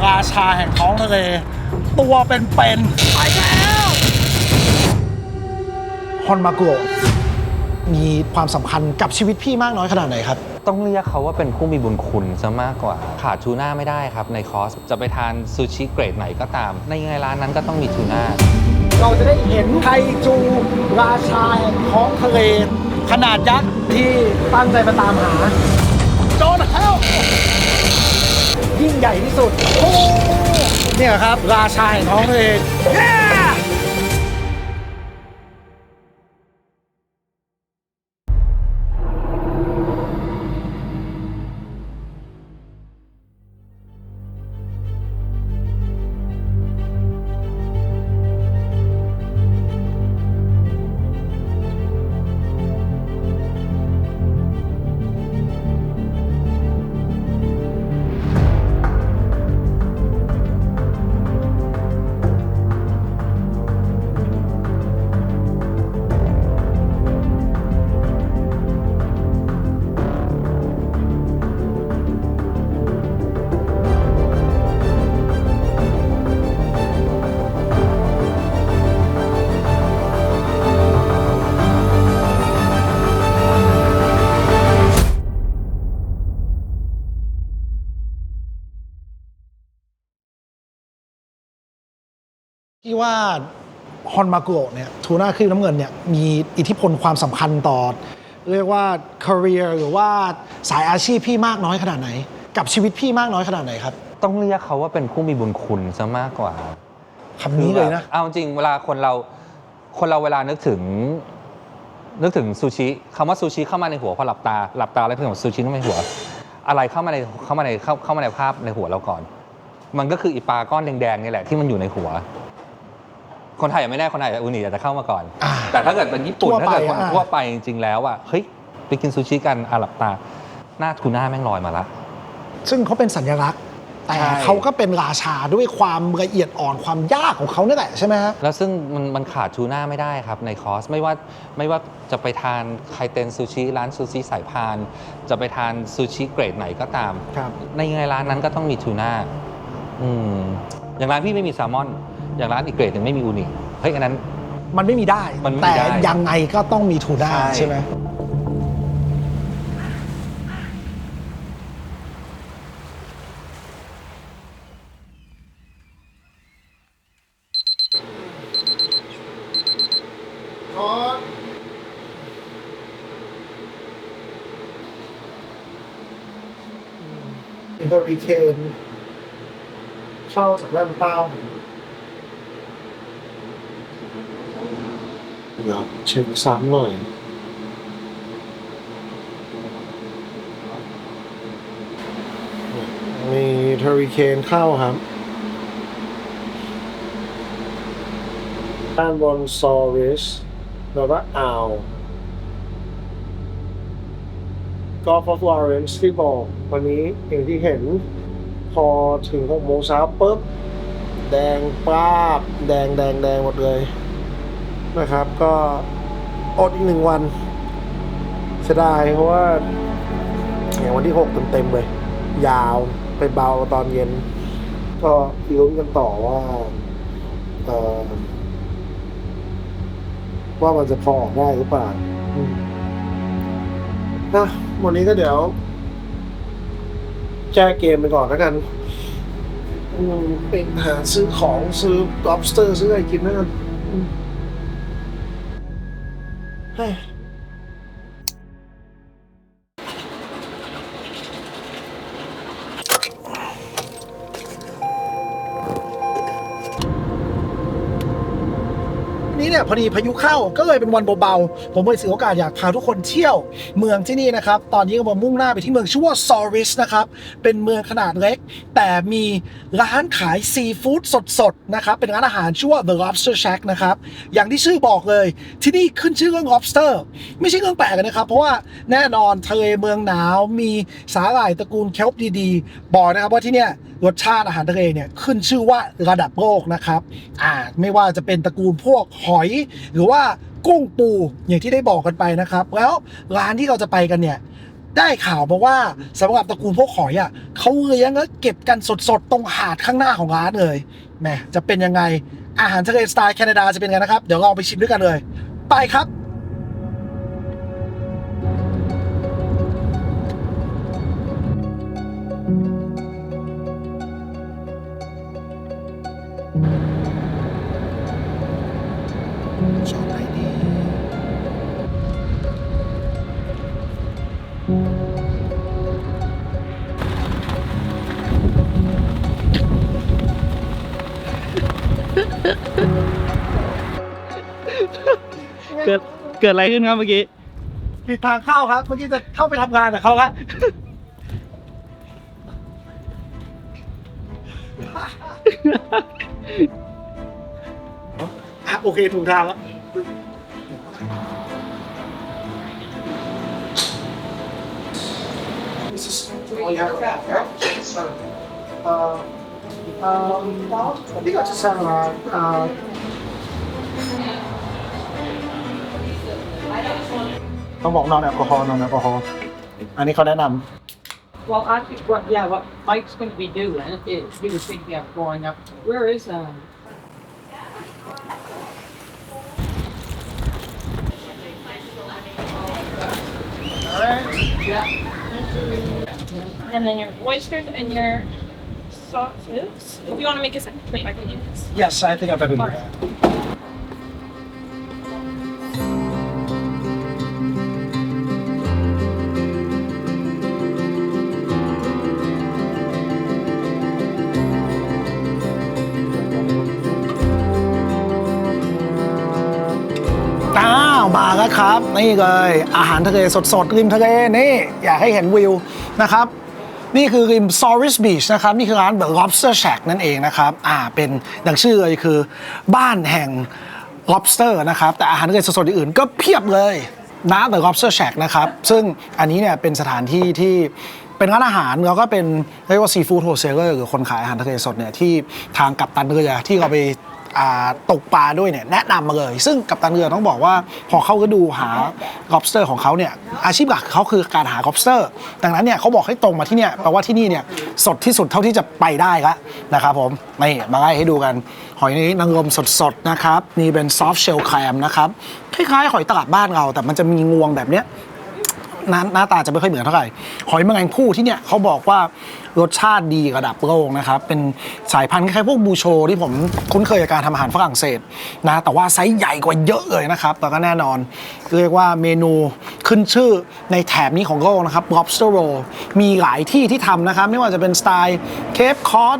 ราชาแห่งท้องทะเลตัวเป็นๆไปแล้วฮอนมากุโระมีความสำคัญกับชีวิตพี่มากน้อยขนาดไหนครับต้องเรียกเขาว่าเป็นผู้มีบุญคุณซะมากกว่าขาดทูน่าไม่ได้ครับในคอร์สจะไปทานซูชิเกรดไหนก็ตามในร้านนั้นก็ต้องมีทูน่าเราจะได้เห็นไคจูราชาแห่งท้องทะเลขนาดยักษ์ที่ตั้งใจมาตามหาโจนเฮลยิ่งใหญ่ที่สุดโอ้เนี่ยครับราชาแห่งท้องทะเลที่ว่าฮอนมากุโระเนี่ยทูน่าครีบน้ำเงินเนี่ยมีอิทธิพลความสำคัญต่อเรียกว่า career หรือว่าสายอาชีพพี่มากน้อยขนาดไหนกับชีวิตพี่มากน้อยขนาดไหนครับต้องเรียกเขาว่าเป็นผู้มีบุญคุณซะมากกว่าคำนี้เลยนะเอาจริงเวลาคนเราเวลานึกถึงซูชิคำว่าซูชิเข้ามาในหัวพอหลับตาแล้วเพื่อนซูชิเข้ามาในหัวอะไรเข้ามาในภาพในหัวเราก่อนมันก็คืออีปลาก้อนแดงๆนี่แหละที่มันอยู่ในหัวคนไทยไม่แน่คนไทยอูนิจะเข้ามาก่อนแต่ถ้าเกิดเป็นญี่ปุ่นถ้าเกิดคนทั่วไปจริงๆแล้วอ่ะเฮ้ยไปกินซูชิกันหลับตาหน้าทูน่าแม่งลอยมาละซึ่งเขาเป็นสัญลักษณ์แต่เขาก็เป็นราชาด้วยความละเอียดอ่อนความยากของเขาเนี่ยแหละใช่ไหมครับแล้วซึ่งมันขาดทูน่าไม่ได้ครับในคอร์สไม่ว่าจะไปทานไคเต็นซูชิร้านซูชิสายพานจะไปทานซูชิเกรดไหนก็ตามในร้านนั้นก็ต้องมีทูน่าอย่างร้านพี่ไม่มีแซลมอนอย่างร้านอีกเกรดหนึ่งไม่มีอูนิเฮ้ยอันนั้นมันไม่มีได้แต่ยังไงก็ต้องมีทูน่าใช่ไหมเฮอริเคนเข้าจากด้านใต้เดี๋ยวเช็คซ้ำหน่อยมีเฮอริเคนเข้าครับด้านบนซอริสแล้วก็อ่าวก็ฟอสวาเรนส์ที่บอกวันนี้อย่างที่เห็นพอถึง6 โมงเช้าปุ๊บแดงปราบแดงหมดเลยนะครับก็อดอีก1 วันเสียดายเพราะว่าอย่างวันที่6เต็มเลยยาวไปเบาตอนเย็นก็ลุ้นกันต่อว่ามันจะพอออกได้หรือเปล่าวันนี้ก็เดี๋ยวแก้เกมไปก่อนแล้วกันเป็นหาซื้อของซื้อ lobster ซื้ออะไรกินแล้วกันนี้เนี่ยพอดีพายุเข้าก็เลยเป็นวันเบาๆผมเลยถือโอกาสอยากพาทุกคนเที่ยวเมืองที่นี่นะครับตอนนี้ก็มามุ่งหน้าไปที่เมืองชื่อว่าซอริสนะครับเป็นเมืองขนาดเล็กแต่มีร้านขายซีฟู้ดสดๆนะครับเป็นร้านอาหารชื่อว่า The Lobster Shack นะครับอย่างที่ชื่อบอกเลยที่นี่ขึ้นชื่อเรื่อง lobster ไม่ใช่เรื่องแปลกนะครับเพราะว่าแน่นอนทะเลเมืองหนาวมีสาหร่ายตระกูลเคลป์ดีๆบอกนะครับว่าที่เนี่ยรสชาติอาหารทะเลเนี่ยขึ้นชื่อว่าระดับโลกนะครับไม่ว่าจะเป็นตระกูลพวกหอยหรือว่ากุ้งปูอย่างที่ได้บอกกันไปนะครับแล้วร้านที่เราจะไปกันเนี่ย ได้ข่าวมาว่าสำหรับตระกูลพวกหอยอ่ะเขาเลี้ยงแล้วเก็บกันสดๆตรงหาดข้างหน้าของร้านเลยแหมจะเป็นยังไงอาหารทะเลสไตล์แคนาดาจะเป็นไงนะครับเดี๋ยวเราไปชิมด้วยกันเลยไปครับชอบไหนดีเกิดอะไรขึ้นครับเมื่อกี้ ผิดทางเข้าครับเมื่อกี้จะเข้าไปทำงานกับเขาละโอเคถูกทางแล้ว all you have right now. So, I think I just haveต้องบอกนอนแอลกอฮอล์นอนแอลกอฮอล์อันนี้เขาแนะนำ Well, I think what Mike's going to be doing is he was thinking of going up. Where is And then your oysters and your sauces. If you want to make a second plate, I can use this. Yes, I think I better do that. มาแล้วครับนี่เลยอาหารทะเลสดๆริมทะเลนี่อยากให้เห็นวิวนะครับนี่คือริม Soris Beach นะครับนี่คือร้าน The Lobster Shack นั่นเองนะครับเป็นดังชื่อเลยคือบ้านแห่ง lobster นะครับแต่อาหารทะเลสดๆอื่นๆก็เพียบเลยนะ The Lobster Shack นะครับซึ่งอันนี้เนี่ยเป็นสถานที่ที่เป็นร้านอาหารแล้วก็เป็นเรียกว่า Seafood Wholesaler หรือคนขายอาหารทะเลสดเนี่ยที่ทางกัปตันเรือที่เราไปตกปลาด้วยเนี่ยแนะนำมาเลยซึ่งกัปตันเรือต้องบอกว่าพอเขาก็ดูหา lobster ของเขาเนี่ยอาชีพหลักเขาคือการหา lobster ดังนั้นเนี่ยเขาบอกให้ตรงมาที่เนี่ยแปลว่าที่นี่เนี่ยสดที่สุดเท่าที่จะไปได้แล้วนะครับผมนี่มาไล่ให้ดูกันหอยนี้นางรมสดๆนะครับนี่เป็น soft shell clam นะครับคล้ายๆหอยตลาดบ้านเราแต่มันจะมีงวงแบบเนี้ยหน้าตาจะไม่ค่อยเหมือนเท่าไหร่หอยแมลงภู่ที่เนี่ยเขาบอกว่ารสชาติดีระดับโลกนะครับเป็นสายพันธุ์คล้ายๆพวกบูโชที่ผมคุ้นเคยกับการทำอาหารฝรั่งเศสนะแต่ว่าไซส์ใหญ่กว่าเยอะเลยนะครับแล้วก็แน่นอนเรียกว่าเมนูขึ้นชื่อในแถบนี้ของโลกนะครับ lobster roll มีหลายที่ที่ทำนะครับไม่ว่าจะเป็นสไตล์เคปคอร์ส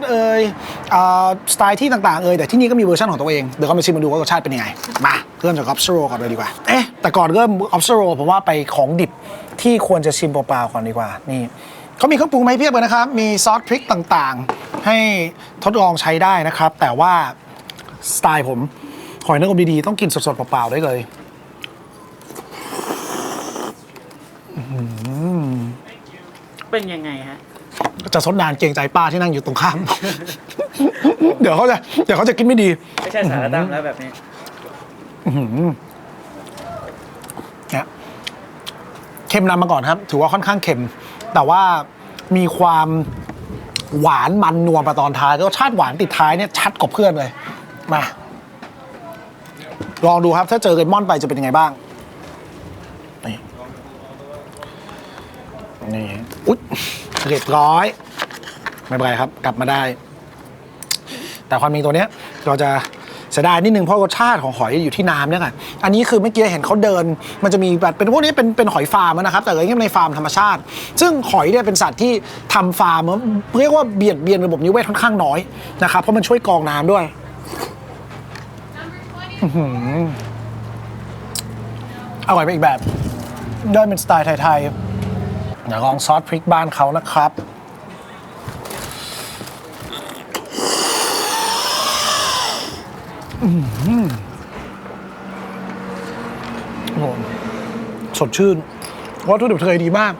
สไตล์ที่ต่างๆแต่ที่นี่ก็มีเวอร์ชันของตัวเองเดี๋ยวก็มาชิมมาดูว่ารสชาติเป็นยังไงมาเริ่มจาก lobster roll ก่อนเลยดีกว่าแต่ก่อนเริ่ม lobster roll ผมว่าไปของดิบที่ควรจะชิมเปล่าๆก่อนดีกว่านี่เขามีเครื่องปรุงมาให้เพียบเลยนะครับมีซอสพริกต่างๆให้ทดลองใช้ได้นะครับแต่ว่าสไตล์ผมหอยนางรมดีๆต้องกินสดๆเปล่าๆได้เลยเป็นยังไงฮะจะซดนานเกรงใจป้าที่นั่งอยู่ตรงข้าม เดี๋ยวเขาจะกินไม่ดีไม่ใช่สารตั้งแล้วแบบนี้เนี่ยเค็มนำมาก่อนครับถือว่าค่อนข้างเค็มแต่ว่ามีความหวานมันนัวมาตอนท้ายรสชาติหวานติดท้ายเนี่ยชัดกว่าเพื่อนเลยมาลองดูครับถ้าเจอเลมอนไปจะเป็นยังไงบ้างนี่อุ๊ยเรียบร้อยไม่เป็นไรครับกลับมาได้แต่ความมีตัวเนี้ยเราจะเสียดายนิดนึงเพราะรสชาติของหอยอยู่ที่น้ำเนี่ยค่ะอันนี้คือเมื่อกี้เห็นเขาเดินมันจะมีแบบเป็นพวกนี้เป็นหอยฟาร์มนะครับแต่เลยในฟาร์มธรรมชาติซึ่งหอยเนี่ยเป็นสัตว์ที่ทำฟาร์มเรียกว่าเบียดเบียนระบบนิเวศค่อนข้างน้อยนะครับเพราะมันช่วยกรองน้ำด้วยอร่อยไปอีกแบบด้วยเป็นสไตล์ไทยๆเดี๋ยวลองซอสพริกบ้านเขานะครับสดชื่นวัตถุดิบทะเลดีมาก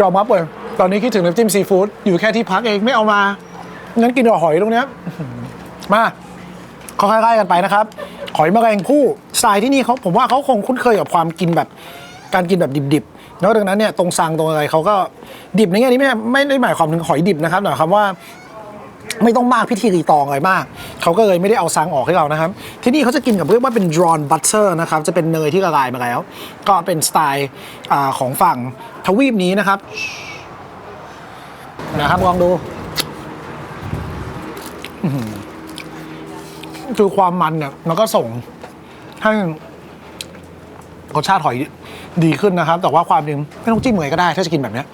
ยอมรับเลยตอนนี้คิดถึงน้ำจิ้มซีฟู้ดอยู่แค่ที่พักเองไม่เอามางั้นกินกับหอยตรงเนี้ยมาเขาคล้ายๆกันไปนะครับหอยแมลงภู่สไตล์ที่นี่ผมว่าเขาคงคุ้นเคยกับความกินแบบการกินแบบดิบๆ แล้วดังนั้นเนี่ยตรงซังตรงอะไรเขาก็ดิบในแง่นี้ไม่ได้หมายความถึงหอยดิบนะครับหมายความว่าไม่ต้องมากพิธีรีตองอะไรมากเขาก็เลยไม่ได้เอาซังออกให้เรานะครับที่นี่เขาจะกินกับเรียกว่าเป็น drawn butter นะครับจะเป็นเนยที่ละลายมาแล้วก็เป็นสไตล์ของฝั่งทวีปนี้นะครับลองดูคือความมันเนี่ยมันก็ส่งให้รสชาติหอยดีขึ้นนะครับแต่ว่าความจริงไม่ต้องจิ้มเลยก็ได้ถ้าจะกินแบบเนี้ย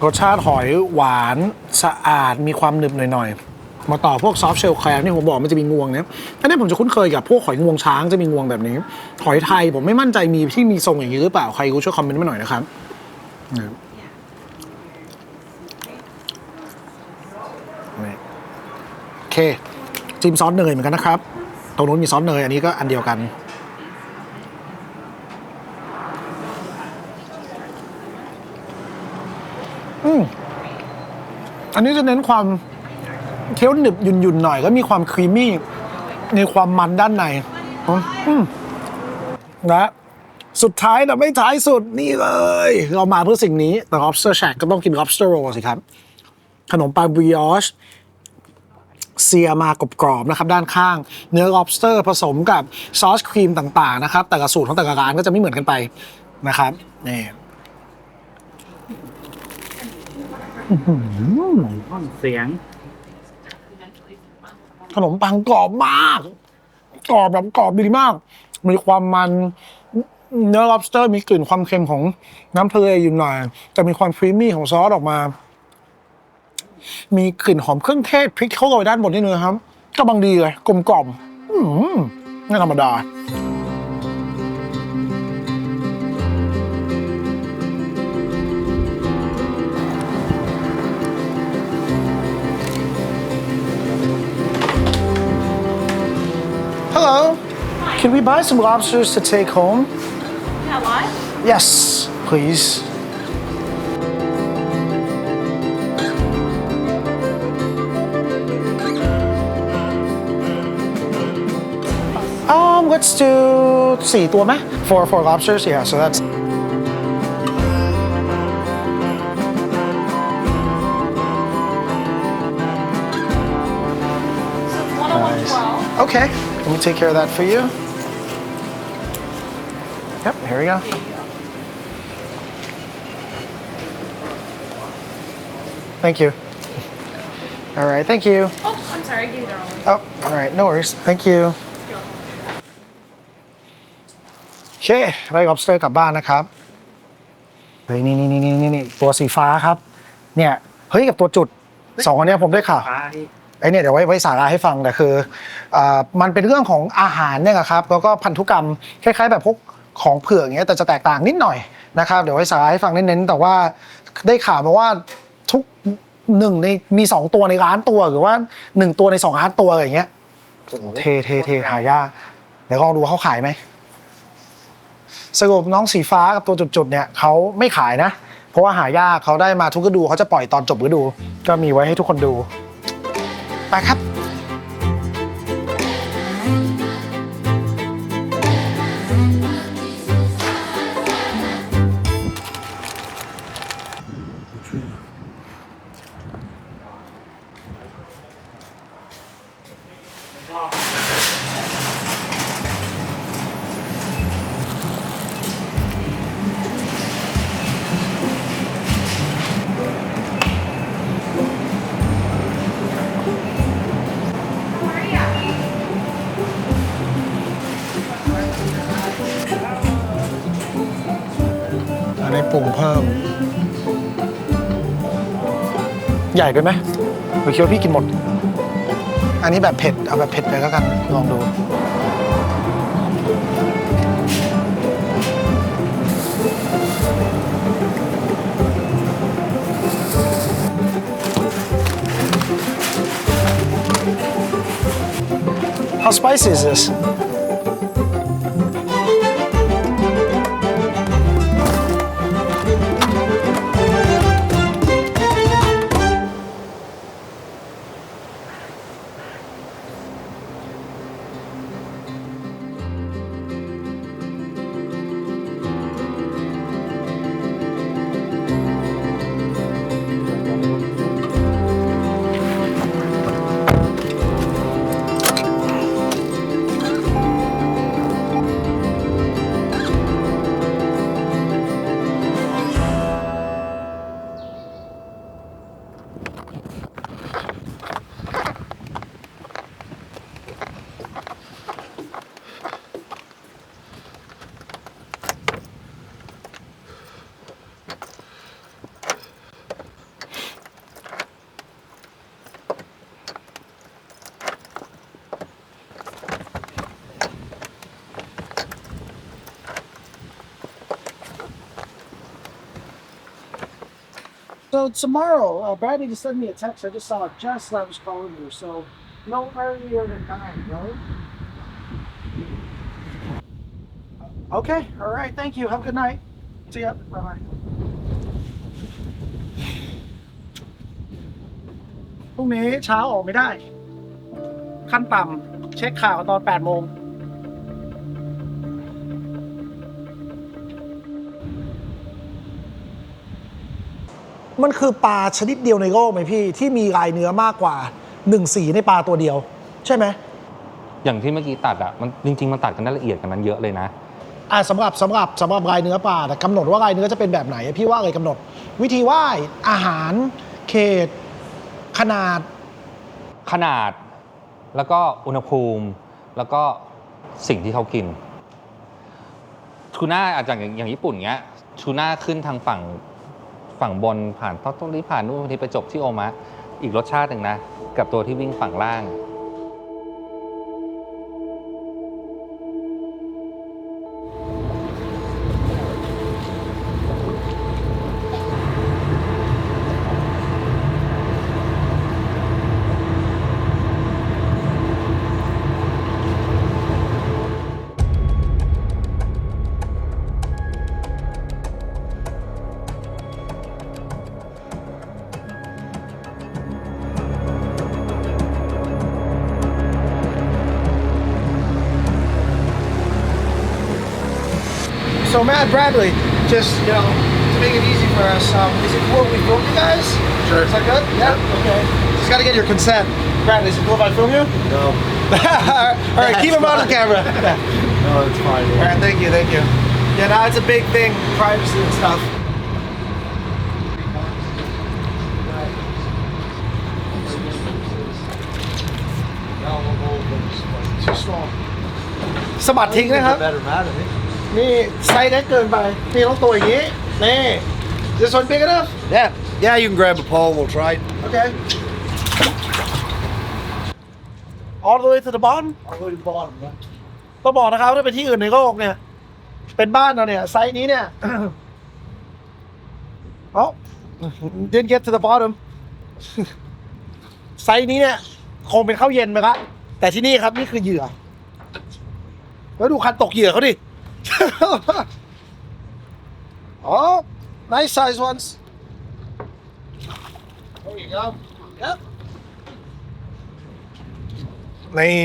รสชาติหอยหวานสะอาดมีความหนึบหน่อยๆมาต่อพวกซอฟต์เชลล์แคลมที่ผมบอกมันจะมีงวงเนี่ยอันนี้ผมจะคุ้นเคยกับพวกหอยงวงช้างจะมีงวงแบบนี้หอยไทยผมไม่มั่นใจมีที่มีทรงอย่างนี้หรือเปล่าใครรู้ช่วยคอมเมนต์มาหน่อยนะครับโอเคจิ้มซอสเนยเหมือนกันนะครับตรงนู้นมีซอสเนยอันนี้ก็อันเดียวกันอันนี้จะเน้นความเคี้ยวหนึบหยุ่นๆหน่อยก็มีความครีมมี่ในความมันด้านในและสุดท้ายแต่ไม่ท้ายสุดนี่เลยเรามาเพื่อสิ่งนี้แต่ lobster shack ก็ต้องกิน lobster roll สิครับขนมปัง brioche เซียมากรอบๆนะครับด้านข้างเนื้อ lobster ผสมกับซอสครีมต่างๆนะครับแต่ละสูตรของแต่ละร้านก็จะไม่เหมือนกันไปนะครับนี่เสียง ขนมปังกรอบมากกรอบแบบกรอบดีมากมีความมันเนื้อ lobster มีกลิ่นความเค็มของน้ำทะเลอยู่หน่อยแต่มีความครีมมี่ของซอสออกมามีกลิ่นหอมเครื่องเทศพริกเข้าโรยด้านบนนิดนึงครับกำลังดีเลยกลมกล่อมไม่ธรรมดาHello. Can we buy some lobsters to take home? Yeah, what? Yes, please. Let's do 4 ตัวไหม for lobsters, yeah. So that's. Okay, let me take care of that for you. Yep, here we go. Thank you. All right, thank you. Oh, I'm sorry, I gave you the wrong one. Oh, all right, no worries. Thank you. โอเคได้ lobster กลับบ้านนะครับเฮ้ยนี่ตัวสีฟ้าครับเนี่ยเฮ้ยกับตัวจุด2อันเนี้ยผมได้ข่าวไอ้เนี่ยเดี๋ยวไว้สาระให้ฟังแต่คือมันเป็นเรื่องของอาหารเนี่ยครับแล้วก็พันธุกรรมคล้ายๆแบบพวกของเผือกอย่างเงี้ยแต่จะแตกต่างนิดหน่อยนะครับเดี๋ยวไว้สาระให้ฟังเน้นๆแต่ว่าได้ข่าวมาว่าทุก1ในมี2ตัวในล้านตัวหรือว่า1ตัวใน2ล้านตัวอะไรอย่างเงี้ยเทหายากเดี๋ยวลองดูเขาขายไหมสรุปน้องสีฟ้ากับตัวจุดๆเนี่ยเขาไม่ขายนะเพราะว่าหายากเขาได้มาทุกฤดูเขาจะปล่อยตอนจบฤดูก็มีไว้ให้ทุกคนดูไปครับอันนี้ปรุงเพิ่มใหญ่ไปไหมหรือคิดว่าพี่กินหมดอันนี้แบบเผ็ดเอาแบบเผ็ดเลยแล้วกันลองดูHow spicy is this? So tomorrow, Bradley just sent me a text. I just saw it just as I was calling you. So no earlier than 9, right? Okay. All right. Thank you. Have a good night. See ya. Bye bye. พรุ่งนี้เช้าออกไม่ได้ ขั้นต่ำเช็คข่าวตอน 8 โมง มันคือปลาชนิดเดียวในโลกไหมพี่ ที่มีลายเนื้อมากกว่า1 สีในปลาตัวเดียว ใช่ไหม อย่างที่เมื่อกี้ตัดอ่ะมันจริงๆมันตัดกันได้ละเอียดกันนั้นเยอะเลยนะ สำหรับลายเนื้อปลาแต่กำหนดว่าลายเนื้อจะเป็นแบบไหนพี่ว่าอะไรกำหนด วิธีว่ายอาหารเขต ขนาด แล้วก็อุณหภูมิแล้วก็สิ่งที่เขากินทูน่าอาจจะอย่างญี่ปุ่นเงี้ยทูน่าขึ้นทางฝั่งบนผ่านทอตโตริผ่านนู่นที่ไปจบที่โอมะอีกรสชาติหนึ่งนะกับตัวที่วิ่งฝั่งล่าง So Matt Bradley, just to make it easy for us, is it cool if we film you guys? Sure. Is that good? Yeah. Okay. Just got to get your consent. Bradley, is it cool if I film you? No. All right, keep him on the camera. No, it's fine. All right, thank you. Yeah, no, it's a big thing, privacy and stuff. Too small. สะบัดทิ้งนะครับ Better mat, I think. นี่ไซส์เล็กเกินไป นี่ต้องตัวอย่างนี้ นี่ This one big enough? Yeah, you can grab a pole. We'll try. Okay. All the way to the bottom? All the way to the bottom. ต้องบอกนะครับถ้าเป็นที่อื่นในโลกเนี่ย เป็นบ้านเราเนี่ย ไซส์นี้เนี่ย Oh, didn't get to the bottom. ไซส์นี้เนี่ยคงเป็นข้าวเย็นไปละแต่ที่นี่ครับนี่คือเหยื่อ แล้วดูคันตกเหยื่อเขาดิ Oh, nice size ones. There you go. Yep. นี่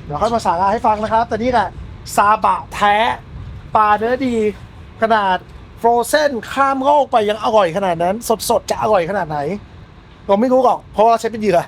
เดี๋ยวค่อยมาสาระให้ฟังนะครับ แต่นี่แหละซาบะแท้ปลาเนื้อดีขนาดฟรอเซนข้ามโลกไปยังอร่อยขนาดนั้น สดๆจะอร่อยขนาดไหนผมไม่รู้หรอกเพราะว่าใช้เป็นเหยื่อ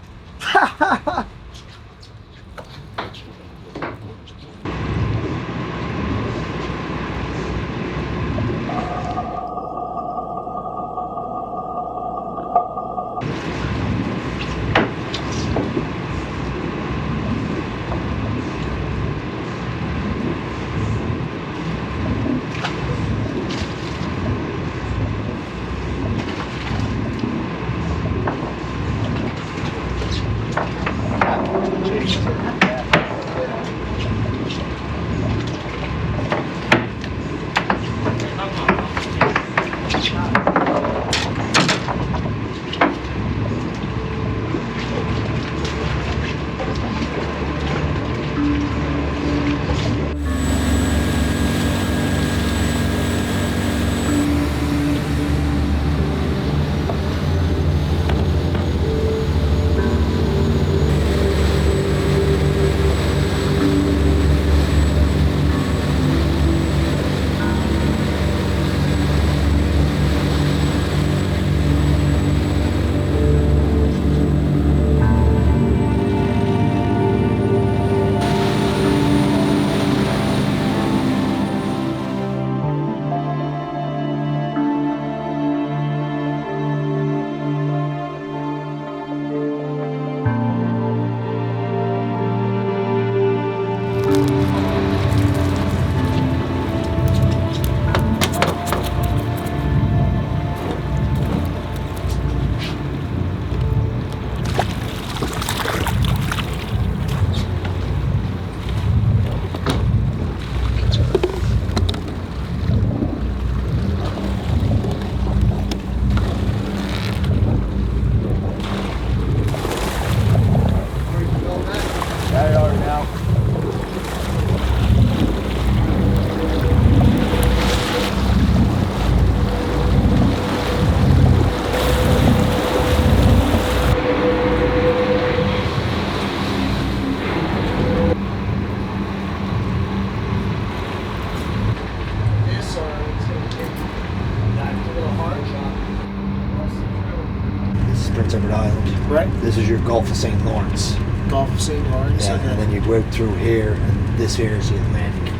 Prince Edward Island. Right. This is your Gulf of St. Lawrence. Gulf of St. Lawrence. Yeah, Okay. and then you go out through here, and this here is the Atlantic.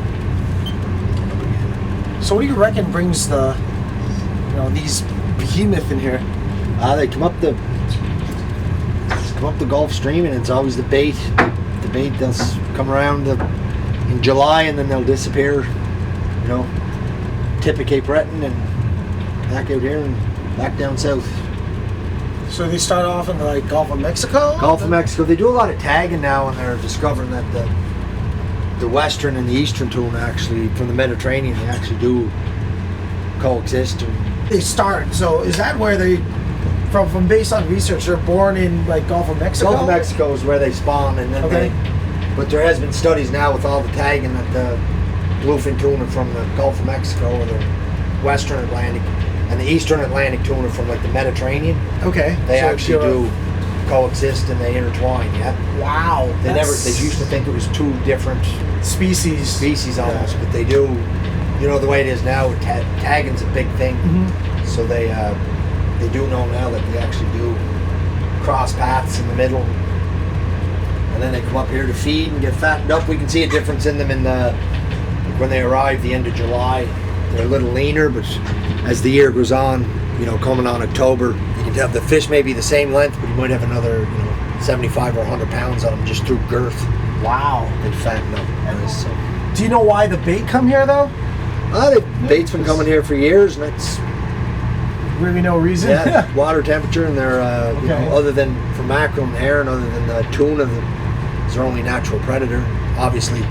So what do you reckon brings these behemoth in here? They come up the Gulf Stream, and it's always the bait. The bait, they'll come around in July, and then they'll disappear. You know, tip of Cape Breton and back out here and back down south. So they start off in the Gulf of Mexico? Gulf of Mexico. They do a lot of tagging now, and they're discovering that the western and the eastern tuna actually from the Mediterranean they actually do coexist. And They start. So is that where they, from based on research, they're born in Gulf of Mexico? Gulf of Mexico is where they spawn, and then Okay. but there has been studies now with all the tagging that the bluefin tuna from the Gulf of Mexico or the Western Atlantic and the Eastern Atlantic tuna from the Mediterranean, Okay. they So actually you're- do coexist and they intertwine. Yeah, Wow. they that's used to think it was two different species. species almost, but they do. You know the way it is now. Tagging's a big thing, so they do know now that they actually do cross paths in the middle, and then they come up here to feed and get fattened up. We can see a difference in them when they arrive the end of July. They're a little leaner, but as the year goes on, coming on October, you can have the fish may be the same length, but you might have another 75 or 100 pounds on them just through girth. Wow. They fatten up. So. Do you know why the bait come here though? The bait's been coming here for years, and it's Really no reason. yeah, water temperature, and they're Okay. other than for mackerel and herring, other than the tuna, is their only natural predator. Obviously,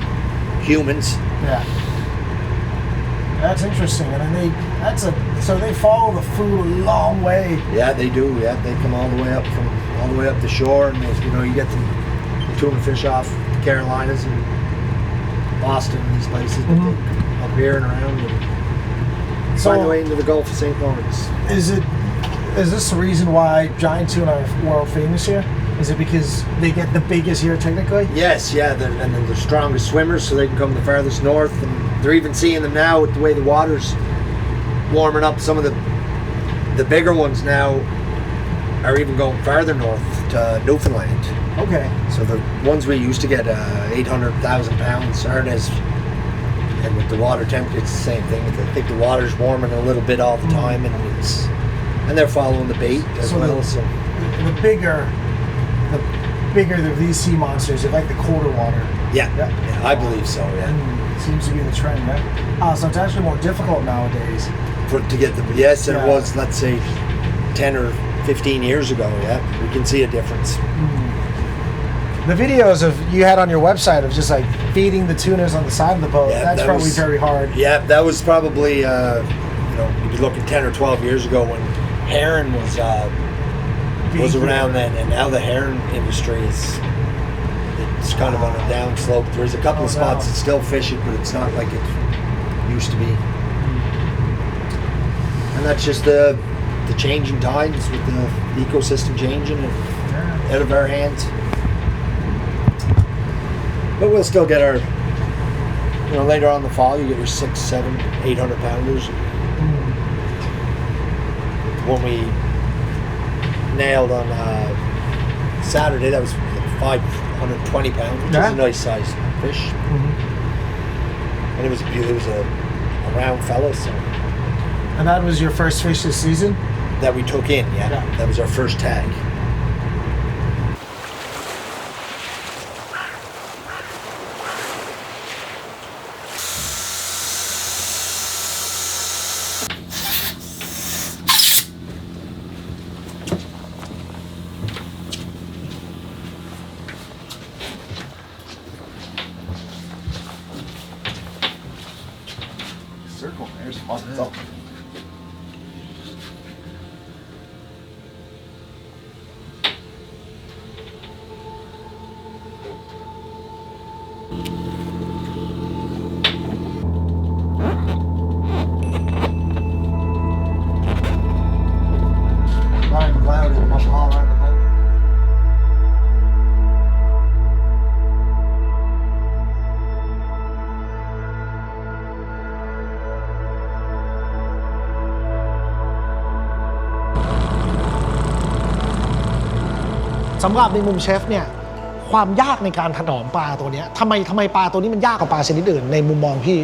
humans. Yeah. That's interesting. And then so they follow the food a long way. Yeah, they do. Yeah, they come all the way up the shore, and you get the tuna fish off the Carolinas and Boston and these places, but they come up here and around and So- find their way into the Gulf of St. Lawrence. Is this the reason why giant tuna are world famous here? Is it because they get the biggest here technically? Yes, yeah, and they're the strongest swimmers, so they can come the farthest north, and they're even seeing them now with the way the water's warming up. Some of the bigger ones now are even going farther north to Newfoundland. Okay. So the ones we used to get 800,000 pounds aren't as, and with the water temperature, it's the same thing. I think the water's warming a little bit all the time, and they're following the bait as So well. So The bigger these sea monsters, they like the colder water. yeah, I believe so. Yeah. Seems to be the trend, right? So it's actually more difficult nowadays. To get the yes, and Yeah. it was, let's say, 10 or 15 years ago. Yeah, we can see a difference. The videos you had on your website of just feeding the tunas on the side of the boat, Yeah, that's that probably was- very hard. Yeah, that was probably you'd be looking 10 or 12 years ago when herring was Being- around then, and now the herring industry it's kind of on a down slope. There's a couple of spots that still fish it, but it's not like it used to be. And that's just the changing times with the ecosystem changing and out of our hands. But we'll still get our, later on in the fall, you get your 600, 700, 800 pounders. When we nailed on Saturday, that was 520 pounds, which is a nice sized fish. And it was a round fella, so And that was your first fish this season? that we took in. Yeah, that was our first tag. Circle, there's fun. Brian Cloud and up all around the boat. สำหรับในมุมเชฟเนี่ยความยากในการถนอมปลาตัวเนี้ยทำไมปลาตัวนี้มันยากกว่าปลาชนิดอื่นในมุมมองพี่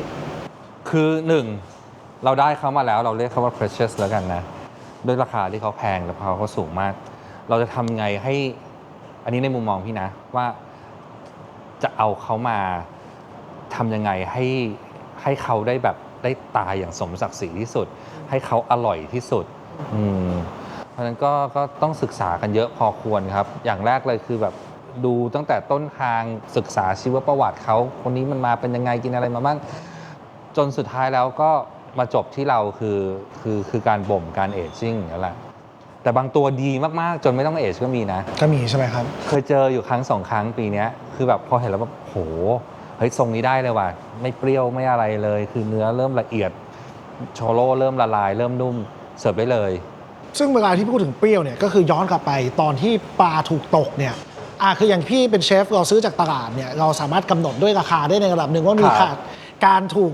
คือหนึ่งเราได้เขามาแล้วเราเรียกเขาว่า precious แล้วกันนะด้วยราคาที่เขาแพงและราคาเขาสูงมาก เราจะทำไงให้อันนี้ในมุมมองพี่นะว่าจะเอาเขามาทำยังไงให้เขาได้แบบได้ตายอย่างสมศักดิ์ศรีที่สุด ให้เขาอร่อยที่สุดเพราะฉะนั้นก็ต้องศึกษากันเยอะพอควรครับอย่างแรกเลยคือแบบดูตั้งแต่ต้นทางศึกษาชีวประวัติเขาคนนี้มันมาเป็นยังไงกินอะไรมาบ้างจนสุดท้ายแล้วก็มาจบที่เราคือการบ่มการเอจจิ้งนั่นแหละแต่บางตัวดีมากๆจนไม่ต้องเอจก็มีนะก็มีใช่ไหมครับเคยเจออยู่ครั้ง2 ครั้งปีนี้คือแบบพอเห็นแล้วแบบโหเฮ้ยทรงนี้ได้เลยว่ะไม่เปรี้ยวไม่อะไรเลยคือเนื้อเริ่มละเอียดโชโลเริ่มละลายเริ่มนุ่มเสิร์ฟได้เลยซึ่งเวลาที่พูดถึงเปรี้ยวเนี่ยก็คือย้อนกลับไปตอนที่ปลาถูกตกเนี่ยคืออย่างพี่เป็นเชฟเราซื้อจากตลาดเนี่ยเราสามารถกำหนดด้วยราคาได้ในระดับหนึ่งว่ามีการถูก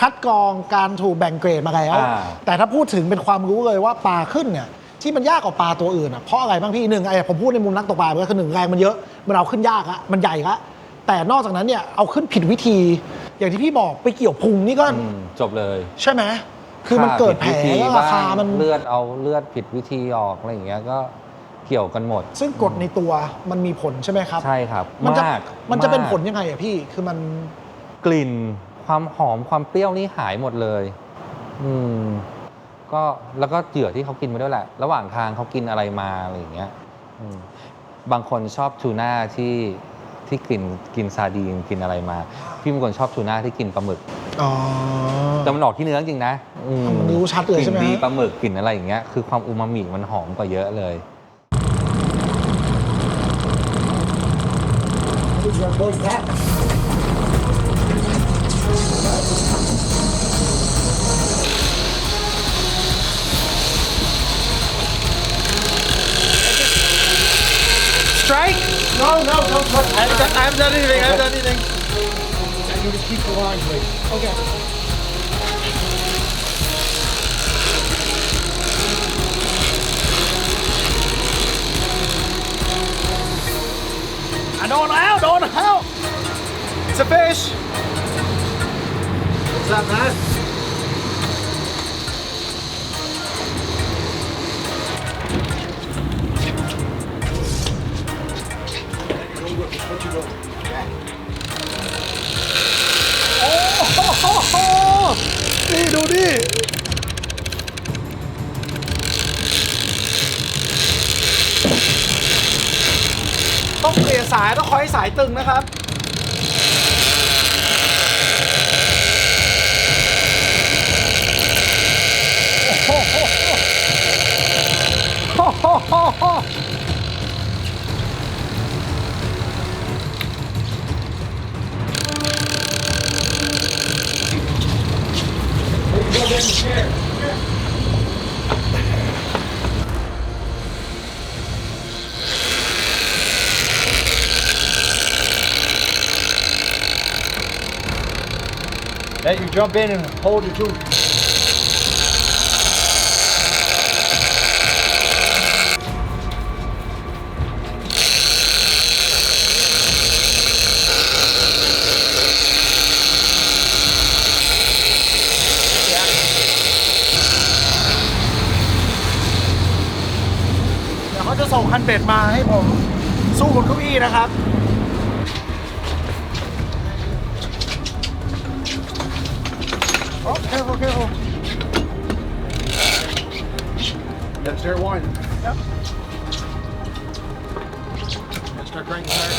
คัดกรองการถูกแบ่งเกรดมาแล้วแต่ถ้าพูดถึงเป็นความรู้เลยว่าปลาขึ้นเนี่ยที่มันยากกว่าปลาตัวอื่นเพราะอะไรบ้างพี่หนึ่งผมพูดในมุมนักตกปลาก็คือหนึ่งแรงมันเยอะมันเอาขึ้นยากละมันใหญ่ละแต่นอกจากนั้นเนี่ยเอาขึ้นผิดวิธีอย่างที่พี่บอกไปเกี่ยวพุงนี่ก็จบเลยใช่ไหมคือมันเกิดแผลแล้วราคามันเลือดผิดวิธีออกอะไรอย่างเงี้ยก็เกี่ยวกันหมดซึ่งกฎในตัวมันมีผลใช่ไหมครับใช่ครับมันจะเป็นผลยังไงอะพี่คือมันกลิ่นความหอมความเปรี้ยวนี่หายหมดเลยก็แล้วก็เหยื่อที่เขากินไปด้วยแหละระหว่างทางเขากินอะไรมาอะไรอย่างเงี้ยบางคนชอบทูน่าที่กินซาดีนกินอะไรมาพี่บางคนชอบทูน่าที่กินปลาหมึกแต่มันออกที่เนื้อจริงนะมันรู้ชัดเลยใช่ไหมกลิ่นดีปลาหมึกกลิ่นอะไรอย่างเงี้ยคือความอูมามิมันหอมกว่าเยอะเลยStrike? No, don't touch. I haven't done anything. You just keep the line, please. Okay. I don't know. It's a fish. What's that, man? Oh, นี่ดูดิต้องเปลี่ยนสายต้องคอยสายตึงนะครับLet you jump in and hold your tooth. Yeah. เดี๋ยวเขาจะส่งคันเบ็ดมาให้ผมสู้บนเก้าอี้นะครับOh, careful. That's their one. Yep. Let's start cranking hard.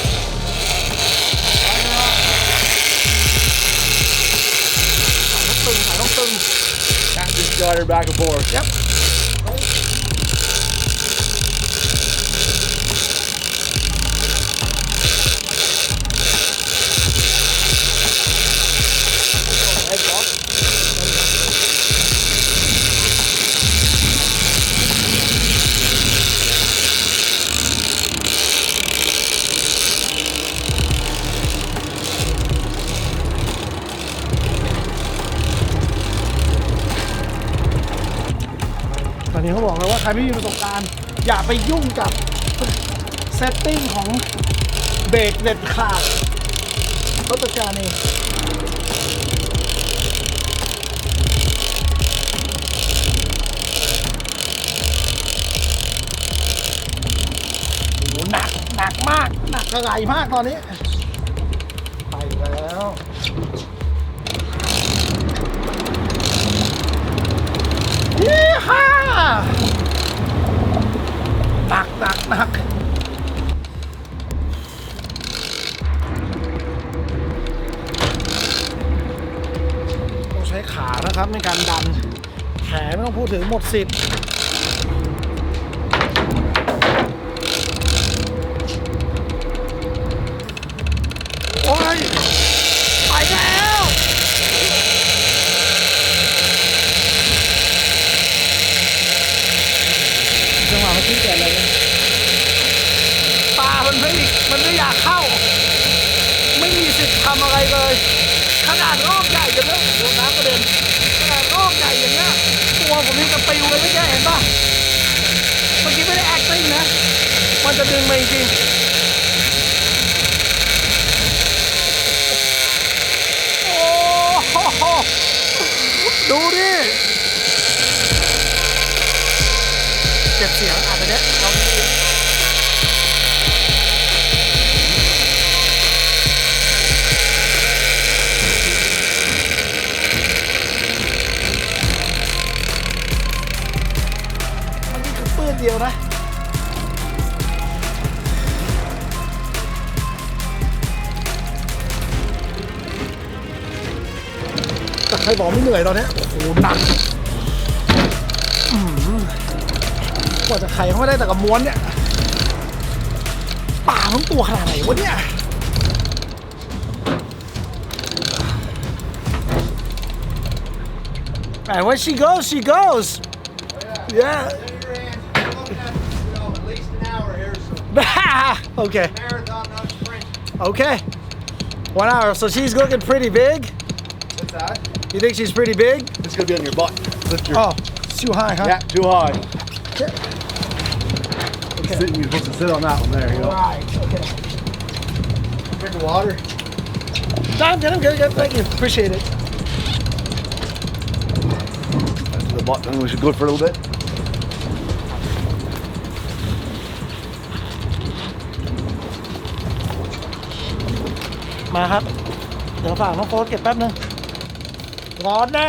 I don't think. Tap this glider back and forth. Yep.ตอนนี้เขาบอกเลยว่าใครไม่มีประสบการณ์อย่าไปยุ่งกับ เซตติ้งของเบรกเด็ดขาดเขาจัดการเองโอ้หนักมากหนักกระไรมากตอนนี้ไปแล้วยี่ห้าหนักต้องใช้ขานะครับในการดันแขนไม่ต้องพูดถึงหมดสิทธิ์โอ้ยไปแล้วจังหวะเมื่อกี้เกิดอะไรเนี่ยตามันไม่อยากเข้า ไม่มีสิทธิ์ทำอะไรเลย ขนาดรอบใหญ่อย่างนี้โดนน้ำกระเด็นขนาดรอบใหญ่อย่างเงี้ยตัวผมนี่จะปิวเลยไม่ใช่เห็นป่ะเมื่อกี้ไม่ได้ acting นะ มันจะดึงมาจริงโอ้โหดูดิเก็บเสียงอาจจะเนี้ยเราปื้นเดียวนะแต่ใครบอกไม่เหนื่อยตอนนี้โอ้โหหนักกว่าจะไขเขาไม่ได้แต่กับม้วนเนี่ยป่าทั้งตัวขนาดไหนวะเนี่ย And when she goes yeah At least an hour here, so okay marathon, not sprint. okay 1 hour so she's looking pretty big What's that? you think she's pretty big It's gonna be on your butt. Lift your, oh it's too high huh yeah, too high. okay You're supposed to sit on that one. There you go. right okay Drink of water. I'm good thank you appreciate it That's the butt. Then we should go for a little bit. มาครับเดี๋ยวฝากน้องโฟสเก็บแป๊บนึงร้อนแน่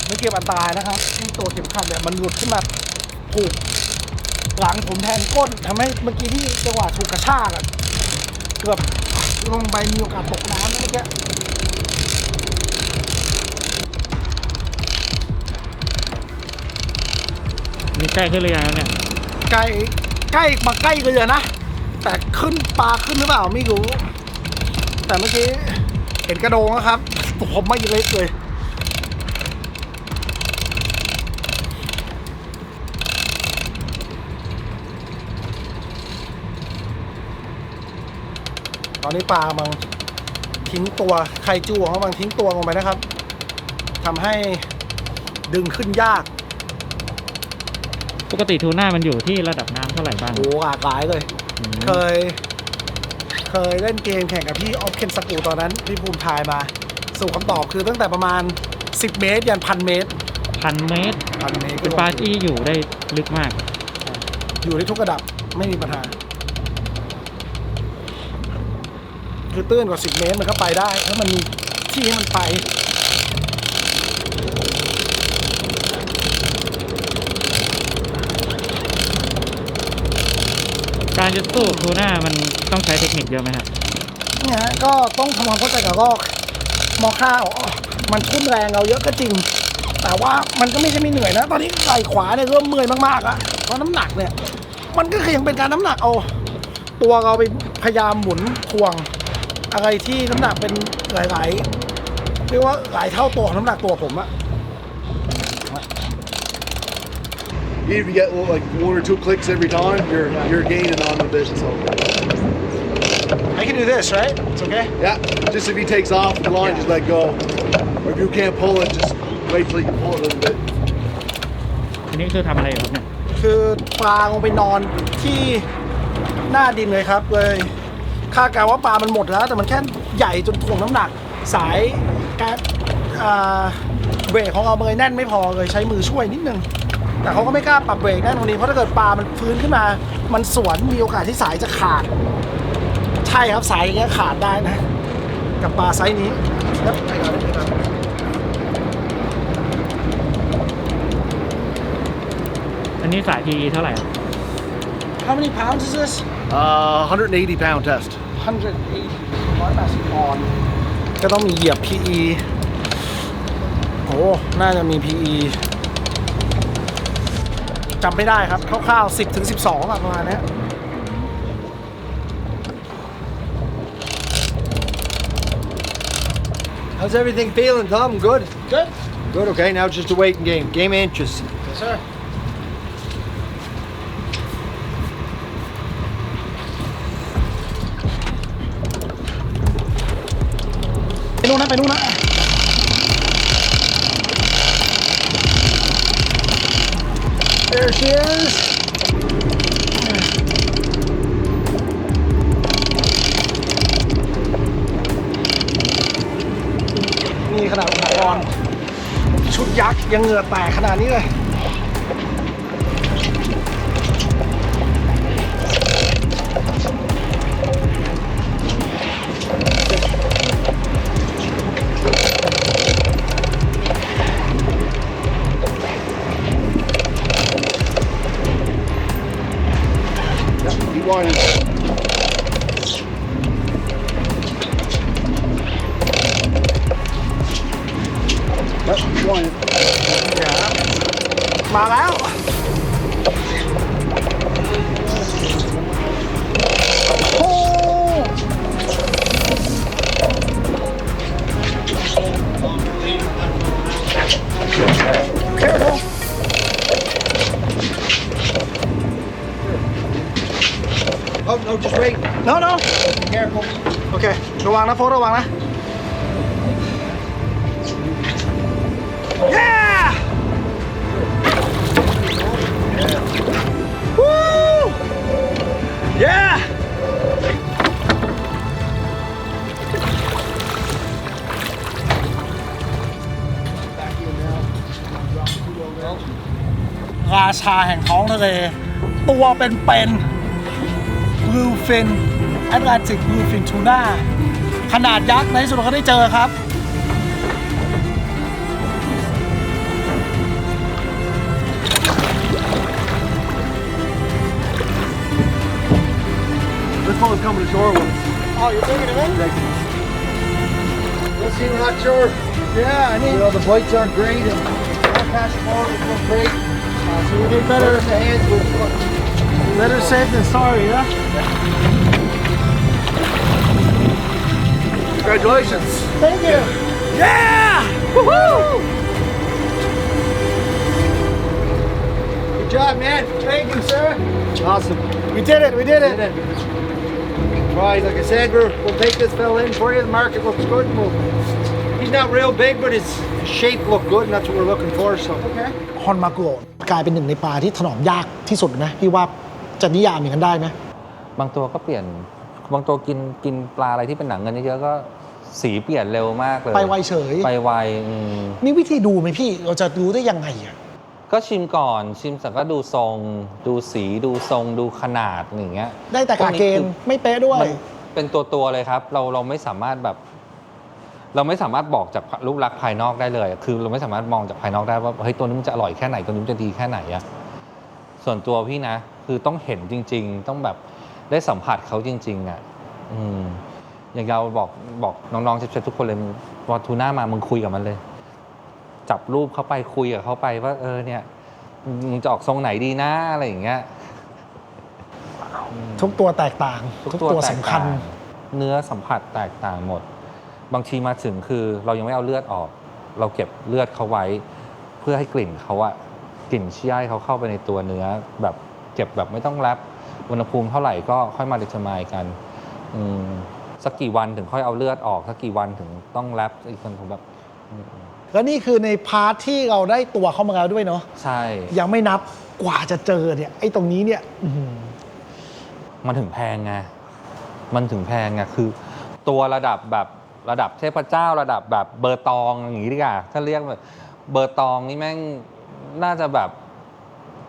ไม่เก็บอันตรายนะครับที่ตัวเข็มขัดเนี่ยมันหลุดขึ้นมาผูกหลังผมแทนก้นทำให้เมื่อกี้ที่จังหวะถูกกระชากอะเกือบลงไปมีโอกาสตกน้ำนะเมื่อกี้นี่ใกล้ขึ้นหรือยังเนี่ย ใกล้มาใกล้กันเลยนะแต่ขึ้นปลาขึ้นหรือเปล่าไม่รู้แต่เมื่อกี้เห็นกระโดงนะครับผมไม่เล็กเลยตอนนี้ปลามันทิ้งตัวไข่จูของมันทิ้งตัวลงไปนะครับทำให้ดึงขึ้นยาก ปกติทูน่ามันอยู่ที่ระดับน้ำเท่าไหร่บ้าง โอ้หลากหลายเลย เคยเล่นเกมแข่งกับพี่ออฟเคนสกูตอนนั้นพี่ภูมิทายมาสู่คำตอบคือตั้งแต่ประมาณ10 เมตรยัน1,000 เมตร 1,000 เมตร 1,000 เมตร เป็นปลาที่อยู่ได้ลึกมาก อยู่ได้ทุกระดับไม่มีปัญหาคือตื้นกว่า10 เมตรมันก็ไปได้ถ้ามันมีที่ให้มันไป การจะสู้ทูน่ามันต้องใช้เทคนิคเยอะไหมครับ เนี่ยฮะก็ต้องทำความเข้าใจกับลอกมอข้าวมันทุ่นแรงเราเยอะก็จริง แต่ว่ามันก็ไม่ใช่ไม่เหนื่อยนะ ตอนนี้ไหล่ขวาเนี่ยเริ่มเมื่อยมากๆอะเพราะน้ำหนักเนี่ยมันก็คือยังเป็นการน้ำหนักเอาตัวเราไปพยายามหมุนทวงอะไรที่น้ำหนักเป็นหลายๆเรียกว่าหลายเท่าตัวของน้ำหนักตัวผมอะ Even if you get like 1 or 2 clicks every time, you're gaining on the bit. So I can do this right it's okay yeah, just if he takes off the line, just let go. Or If you can't pull it, just wait till you can pull it a little bit. อันนี้คือทำอะไรอยู่ครับเนี่ย คือปลาลงไปนอนที่หน้าดินเลยครับเลยคาดการณ์ว่าปลามันหมดแล้ว แต่มันแค่ใหญ่จนถ่วงน้ำหนักสายการเบรกของเราเบยแน่นไม่พอเลยใช้มือช่วยนิดนึงแต่เขาก็ไม่กล้าปรับเบรกแน่นตรงนี้เพราะถ้าเกิดปลามันฟื้นขึ้นมามันสวนมีโอกาสที่สายจะขาดใช่ครับสายอย่างเงี้ยขาดได้นะกับปลาไซส์นี้แล้วไปก่อนได้ไหมครับ อันนี้สาย PE เท่าไหร่ครับ How many pounds is this 180 pound test. 180 ปอนด์ก็ต้องมีเหยียบ PE โอ้น่าจะมี PE จำไม่ได้ครับคร่าวๆ10 ถึง 12อะประมาณเนี้ย How's everything feeling, Tom? Good? Good. Good, okay. Now it's just a waiting game. Game inches. Yes, sir. ไปนู่นนะไปนู่นนะ There she is นี่ขนาดอุปกรณ์ชุดยักษ์ยังเหงื่อแตกขนาดนี้เลย Keep winding. Yep, keep winding. มาแล้วโอ้ Careful Oh, no, just wait. No no Careful. โอเคระวังนะโฟระวังนะ Yeah Woo Yeah ราชาแห่งท้องทะเลตัวเป็นBluefin Atlantic Bluefin Tuna ขนาดยักษ์ในที่สุดเราก็ได้เจอครับ This one's coming ashore with us. Oh, you're taking it in? We'll see we're not sure. Yeah, I You mean, know, the bites aren't great and our past tomorrow was not great. so we did better, The hands were better safe than sorry, yeah? Congratulations. Thank you. Yeah! Woohoo! Good job, man. Thank you, sir. Awesome. We did it, we did Did it. it. Right, like I said, we'll take this fella in for you. The market looks good. He's not real big, but his shape looked good, and that's what we're looking for. So, Okay. ฮอนมากุโระกลายเป็นหนึ่งในปลาที่ถนอมยากที่สุดนะพี่ว่าจะนิยามอย่างนั้นได้ไหม บางตัวก็เปลี่ยนบางตัวกินปลาอะไรที่เป็นหนังเงินเยอะๆก็สีเปลี่ยนเร็วมากเลย ไปไวเฉย ไปไว มีวิธีดูไหมพี่เราจะรู้ได้ยังไงอ่ะ ก็ชิมก่อนชิมเสร็จก็ดูทรง ดูสีดูทรงดูขนาดอย่างเงี้ย ได้แต่กาเกณฑ์ไม่เป๊ะด้วย มันเป็นตัวเลยครับ เราไม่สามารถแบบ เราไม่สามารถบอกจากรูปลักษณ์ภายนอกได้เลย คือเราไม่สามารถมองจากภายนอกได้ว่าเฮ้ยตัวนี้มันจะอร่อยแค่ไหนตัวนี้มันจะดีแค่ไหนอะส่วนตัวพี่นะ คือต้องเห็นจริง ๆ ต้องแบบได้สัมผัสเขาจริงๆอะอย่างเราบอกน้องๆเชฟๆทุกคนเลยพอทูน่ามามึงคุยกับมันเลย จับรูปเขาไปคุยกับเขาไปว่าเนี่ยมึงจะออกทรงไหนดีนะอะไรอย่างเงี้ย ทุกตัวแตกต่าง ทุกตัวสำคัญ แตกต่างเนื้อสัมผัสแตกต่างหมด บางทีมาถึงคือเรายังไม่เอาเลือดออก เราเก็บเลือดเขาไว้ เพื่อให้กลิ่นเขาอะกลิ่นเชี่ยเขาเข้าไปในตัวเนื้อแบบเก็บแบบไม่ต้องแรปอุณหภูมิเท่าไหร่ก็ค่อยมาดิเทอร์มายกันสักกี่วันถึงค่อยเอาเลือดออกสักกี่วันถึงต้องแรปอีกคนผมแบบ แล้วนี่คือในพาร์ทที่เราได้ตัวเข้ามาแล้วด้วยเนาะ ใช่ ยังไม่นับกว่าจะเจอเนี่ยไอ้ตรงนี้เนี่ยมันถึงแพงไงคือตัวระดับเทพเจ้าระดับแบบเบอร์ตองอย่างนี้ดีกว่าถ้าเรียกแบบเบอร์ตองนี่แม่งน่าจะแบบ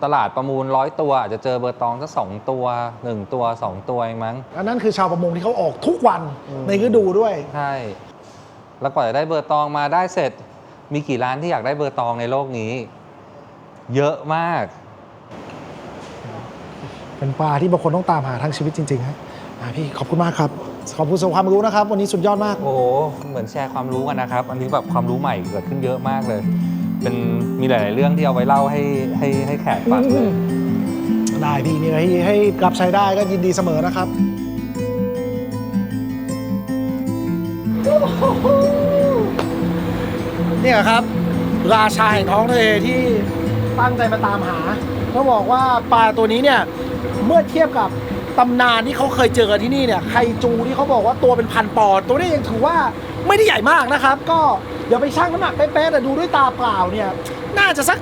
ตลาดประมูล100 ตัวอาจจะเจอเบอร์ตองสัก2 ตัว1 ตัว 2 ตัวเองมั้ง อันนั้นคือชาวประมงที่เขาออกทุกวันในฤดูด้วย ใช่แล้วกว่าจะได้เบอร์ตองมาได้เสร็จมีกี่ร้านที่อยากได้เบอร์ตองในโลกนี้เยอะมาก เป็นปลาที่บางคนต้องตามหาทั้งชีวิตจริงๆฮะพี่ขอบคุณมากครับขอบคุณสำหรับความรู้นะครับวันนี้สุดยอดมาก โอ้โหเหมือนแชร์ความรู้กันนะครับ อันนี้แบบความรู้ใหม่เกิดขึ้นเยอะมากเลย เป็นมีหลายๆเรื่องที่เอาไว้เล่าให้แขกฟังเลย ได้พี่นี่ให้กลับใช้ได้ก็ยินดีเสมอนะครับเนี่ยครับราชาแห่งท้องทะเลที่ตั้งใจมาตามหาเขาบอกว่าปลาตัวนี้เนี่ยเมื่อเทียบกับตำนานที่เขาเคยเจอที่นี่เนี่ยไคจูที่เขาบอกว่าตัวเป็น1,000 ปอนด์ตัวนี้ยังถือว่าไม่ได้ใหญ่มากนะครับก็เดี๋ยวไปชั่งน้ำหนักเป๊ะๆแต่ดูด้วยตาเปล่าเนี่ยน่าจะสัก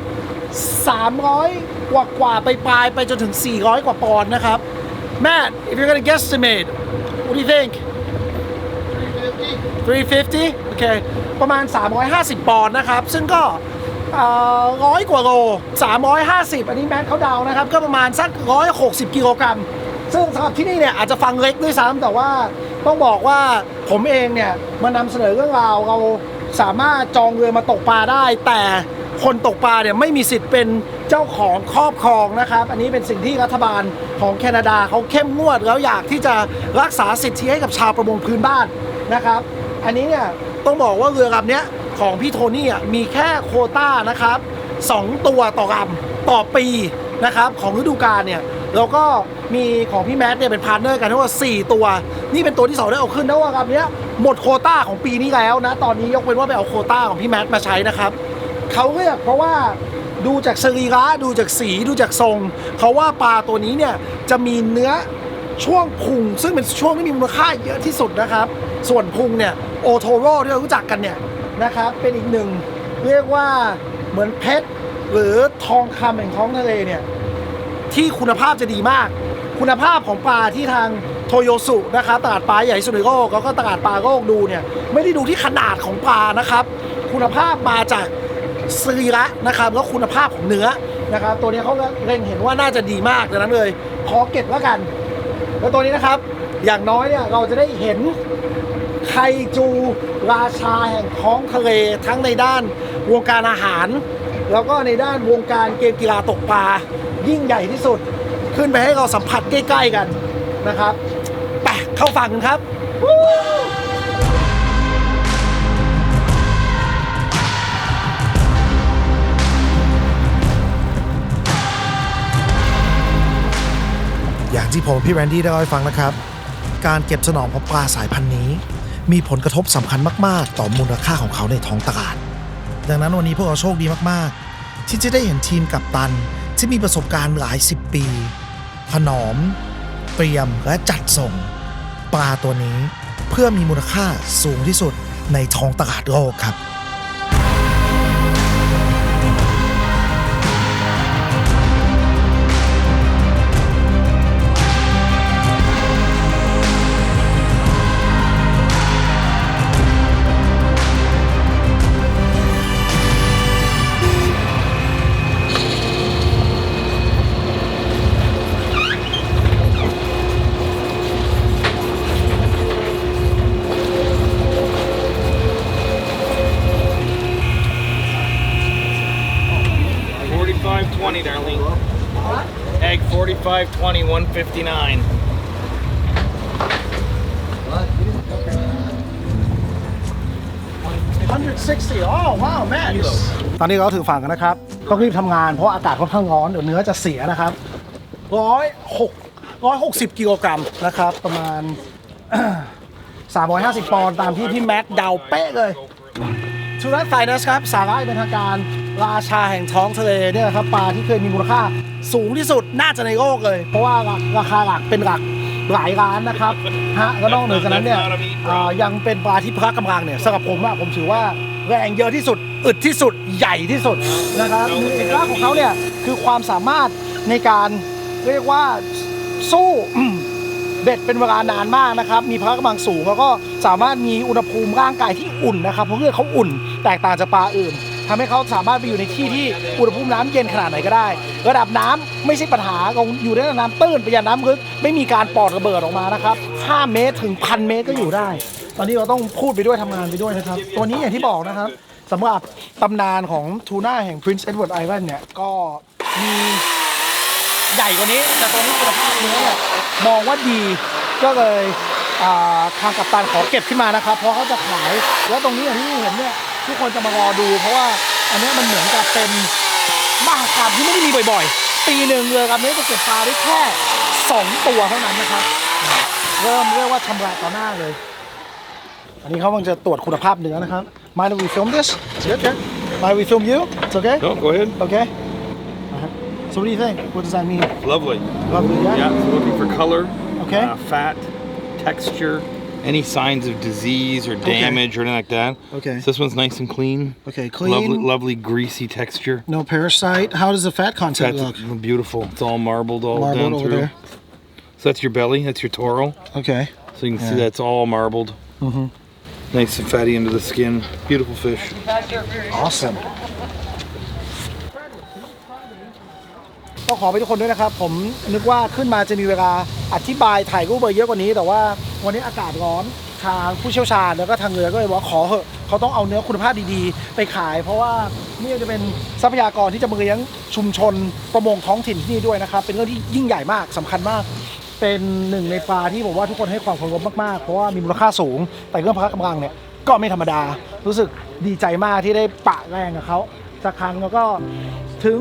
300กว่าไปปลายไปจนถึง400 กว่าปอนด์นะครับ Matt if you're gonna guesstimate what do you think 350 โอเคประมาณ350 ปอนด์นะครับซึ่งก็100 กว่าโล350อันนี้แมทเขาเดานะครับก็ประมาณสัก160 กิโลกรัมซึ่งสำหรับที่นี่เนี่ยอาจจะฟังเล็กด้วยซ้ำแต่ว่าต้องบอกว่าผมเองเนี่ยมานำเสนอเรื่องราวเราสามารถจองเรือมาตกปลาได้แต่คนตกปลาเนี่ยไม่มีสิทธิ์เป็นเจ้าของครอบครองนะครับอันนี้เป็นสิ่งที่รัฐบาลของแคนาดาเขาเข้มงวดแล้วอยากที่จะรักษาสิทธิให้กับชาวประมงพื้นบ้านนะครับอันนี้เนี่ยต้องบอกว่าเรือลำนี้ของพี่โทนี่มีแค่โควต้านะครับ2 ตัวต่อลำต่อปีนะครับของฤดูกาลเนี่ยแล้วก็มีของพี่แมทเนี่ยเป็นพาร์ทเนอร์กันทั้งหมด4 ตัวนี่เป็นตัวที่2ได้เอาขึ้นแล้วว่าลำนี้หมดโควต้าของปีนี้แล้วนะตอนนี้ยกเว้นว่าไปเอาโควต้าของพี่แมทมาใช้นะครับเขาเลือกเพราะว่าดูจากสรีระดูจากสีดูจากทรงเขาว่าปลาตัวนี้เนี่ยจะมีเนื้อช่วงพุงซึ่งเป็นช่วงที่มีมูลค่าเยอะที่สุดนะครับส่วนพุงเนี่ยโอโทโร่ที่เรารู้จักกันเนี่ยนะครับเป็นอีกหนึ่งเรียกว่าเหมือนเพชรหรือทองคำแห่งท้องทะเลเนี่ยที่คุณภาพจะดีมากคุณภาพของปลาที่ทางโทโยสุนะครับตลาดปลาใหญ่ที่สุดในโลกแล้วก็ตลาดปลาโลกดูเนี่ยไม่ได้ดูที่ขนาดของปลานะครับคุณภาพมาจากสรีระนะครับแล้วคุณภาพของเนื้อนะครับตัวนี้เขาเล็งเห็นว่าน่าจะดีมากดังนั้นเลยขอเก็บแล้วกันแล้วตัวนี้นะครับอย่างน้อยเนี่ยเราจะได้เห็นไคจูราชาแห่งท้องทะเลทั้งในด้านวงการอาหารแล้วก็ในด้านวงการเกมกีฬาตกปลายิ่งใหญ่ที่สุดขึ้นไปให้เราสัมผัสใกล้ๆกันนะครับไปเข้าฝั่งกันครับอย่างที่ผมพี่แรนดี้ได้เล่าให้ฟังนะครับการเก็บสนองของปลาสายพันธุ์นี้มีผลกระทบสำคัญมากๆต่อมูลค่าของเขาในท้องตลาดดังนั้นวันนี้พวกเราโชคดีมากๆที่จะได้เห็นทีมกัปตันที่มีประสบการณ์หลาย10 ปีถนอมเตรียมและจัดส่งปลาตัวนี้เพื่อมีมูลค่าสูงที่สุดในท้องตลาดโลกครับ $45.20, darling. Egg $45.20, $159. 160 oh wow man ตอนนี้เราถึงฝั่งกันนะครับต้องรีบทำงานเพราะอากาศค่อนข้างร้อนเดี๋ยวเนื้อจะเสียนะครับ160 กิโลกรัมนะครับประมาณ 350 ปอนด์ตามที่พี่แม็กเดาเป๊ะเลยทูรัสไฟนัสครับสาระเป็นทางการราชาแห่งท้องทะเลเนี่ยครับปลาที่เคยมีมูลค่าสูงที่สุดน่าจะในโลกเลยเพราะว่าราคาหลักเป็นหลักหลายล้านนะครับฮะแล้วนอกเหนือจากนั้นเนี่ยยังเป็นปลาที่พละกำลังเนี่ยสำหรับผมถือว่า แรงเยอะที่สุดอึดที่สุดใหญ่ที่สุดนะครับเอกลักษณ์ของเขาเนี่ยคือความสามารถในการเรียกว่าสู้ เบ็ดเป็นเวลานานมากนะครับมีพละกำลังสูงแล้วก็สามารถมีอุณหภูมิร่างกายที่อุ่นนะครับเพราะเลือดเขาอุ่นแตกต่างจากปลาอื่นทำให้เขาสามารถไปอยู่ในที่ที่อุณหภูมิน้ำเย็นขนาดไหนก็ได้ระดับน้ำไม่ใช่ปัญหาอยู่ในระดับน้ำตื้นไปยันน้ำลึกไม่มีการปอดระเบิดออกมานะครับ5 เมตรถึง 1,000 เมตรก็อยู่ได้ตอนนี้เราต้องพูดไปด้วยทำงานไปด้วยนะครับตัวนี้อย่างที่บอกนะครับสำหรับตำนานของทูน่าแห่ง Prince Edward Island เนี่ยก็มีใหญ่กว่านี้แต่ตัวนี้คุณภาพเนื้อเนี่ยมองว่าดีก็เลยทางกัปตันขอเก็บขึ้นมานะครับเพราะเขาจะขายแล้วตรงนี้อย่างที่เห็นเนี่ยทุกคนจะมารอดูเพราะว่าอันนี้มันเหมือนกับเป็นมหกรรมที่ไม่ได้มีบ่อยๆปีหนึ่งเรือลำนี้จะเก็บปลาได้แค่2 ตัวเท่านั้นนะครับเริ่มเรียกว่าชำระต่อหน้าเลยอันนี้เขากำลังจะตรวจคุณภาพเนื้อนะครับ Mind if we film this? It's good. Mind if we film you? It's okay. No, go ahead. Okay. So what do you think? What does that mean? Lovely. Lovely, yeah. Yeah, so looking for color, Okay. Fat, texture, any signs of disease or damage or anything like that. Okay. So this one's nice and clean. Okay, clean. Lovely greasy texture. No parasite. How does the fat content That's look? beautiful. It's all marbled all Marbled down over through. there. So that's your belly. That's your toro. Okay. So you can see that's all marbled. Mm-hmm. Nice and fatty under the skin. Beautiful fish. Awesome. ต้องขอไปทุกคนด้วยนะครับผมนึกว่าขึ้นมาจะมีเวลาอธิบายถ่ายรูปเยอะกว่านี้แต่ว่าวันนี้อากาศร้อนทางผู้เชี่ยวชาญแล้วก็ทางเรือก็เลยบอกขอเหอะเขาต้องเอาเนื้อคุณภาพดีๆไปขายเพราะว่านี่จะเป็นทรัพยากรที่จะมาเลี้ยงชุมชนประมงท้องถิ่นที่นี่ด้วยนะครับเป็นเรื่องที่ยิ่งใหญ่มากสำคัญมากเป็นหนึ่งในปลาที่ผมว่าทุกคนให้ความเคารพมากๆเพราะว่ามีมูลค่าสูงแต่เรื่องพละกำลังเนี่ยก็ไม่ธรรมดารู้สึกดีใจมากที่ได้ปะแรงกับเขาสักครั้งแล้วก็ถึง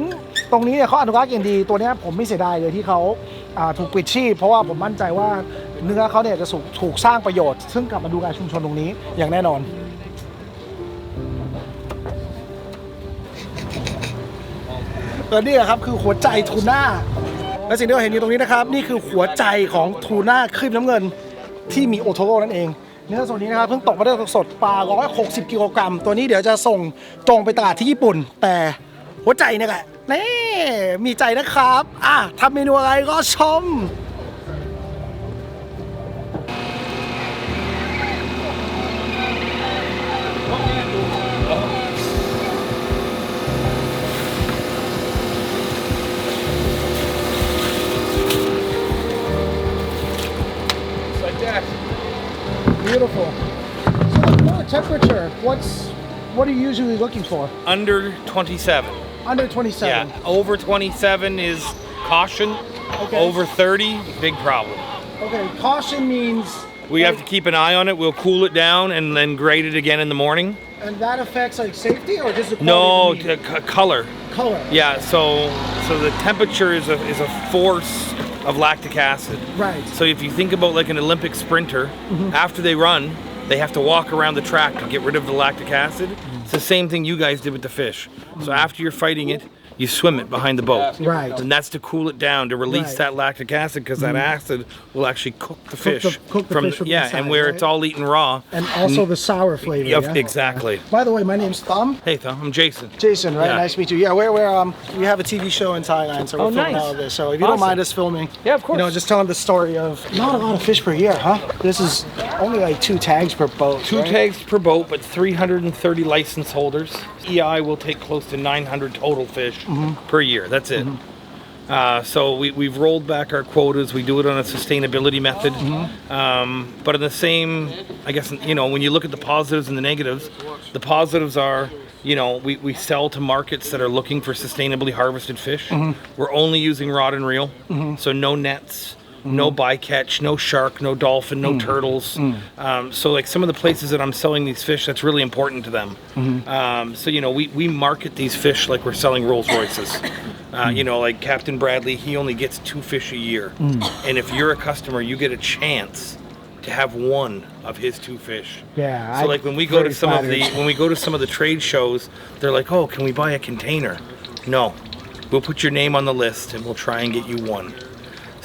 ตรงนี้เนี่ยเขาอนุรักษ์อย่างดีตัวนี้ผมไม่เสียดายเลยที่เขาถูกปิดชีพเพราะว่าผมมั่นใจว่าเนื้อเขาเนี่ยจะถูกสร้างประโยชน์ซึ่งกลับมาดูแลชุมชนตรงนี้อย่างแน่นอนและนี่ครับคือหัวใจทูน่าและสิ่งที่เราเห็นอยู่ตรงนี้นะครับนี่คือหัวใจของทูน่าครีบน้ำเงินที่มีโอโทโร่นั่นเองเนื้อส่วนนี้นะครับเพิ่งตกมาได้สดปลา160 กิโลกรัมตัวนี้เดี๋ยวจะส่งตรงไปตลาดที่ญี่ปุ่นแต่หัวใจเนี่ยแหละนี่มีใจนะครับทำเมนูอะไรก็ชมBeautiful. So, temperature. What are you usually looking for? Under 27. Under 27. Yeah, over 27 is caution. Okay. Over 30, big problem. Okay. Caution means. We have to keep an eye on it. We'll cool it down and then grade it again in the morning. And that affects like safety or just the quality No, of the meat? color. Color. Yeah, so the temperature is a force of lactic acid. Right. So if you think about like an Olympic sprinter, after they run, they have to walk around the track to get rid of the lactic acid. It's the same thing you guys did with the fish. So after you're fighting it, you swim it behind the boat. Right. And that's to cool it down, to release Right. that lactic acid, because that acid will actually cook the fish. Cook the fish from inside, and where right? it's all eaten raw. And also the sour flavor. Yep, Yeah? exactly. By the way, my name's Tom. Hey, Tom, I'm Jason. Jason, right? Yeah. Nice to meet you. Yeah, we have a TV show in Thailand, so we're filming nice. all of this. So if you don't mind us filming, Yeah, of course. just telling the story of not a lot of fish per year, huh? This is only like 2 tags per boat. Two right? tags per boat, but 330 license holders. EI will take close to 900 total fish per year. That's it. So we've rolled back our quotas. We do it on a sustainability method. But in the same, I guess, when you look at the positives and the negatives, the positives are, we sell to markets that are looking for sustainably harvested fish. We're only using rod and reel, so no nets. No bycatch, no shark, no dolphin, no turtles. So like some of the places that I'm selling these fish, that's really important to them. So we market these fish like we're selling Rolls Royces. Like Captain Bradley, he only gets 2 fish a year. And if you're a customer, you get a chance to have one of his 2 fish. Yeah. So like when we go to some of the trade shows, they're like, "Oh, can we buy a container?" No. We'll put your name on the list and we'll try and get you one.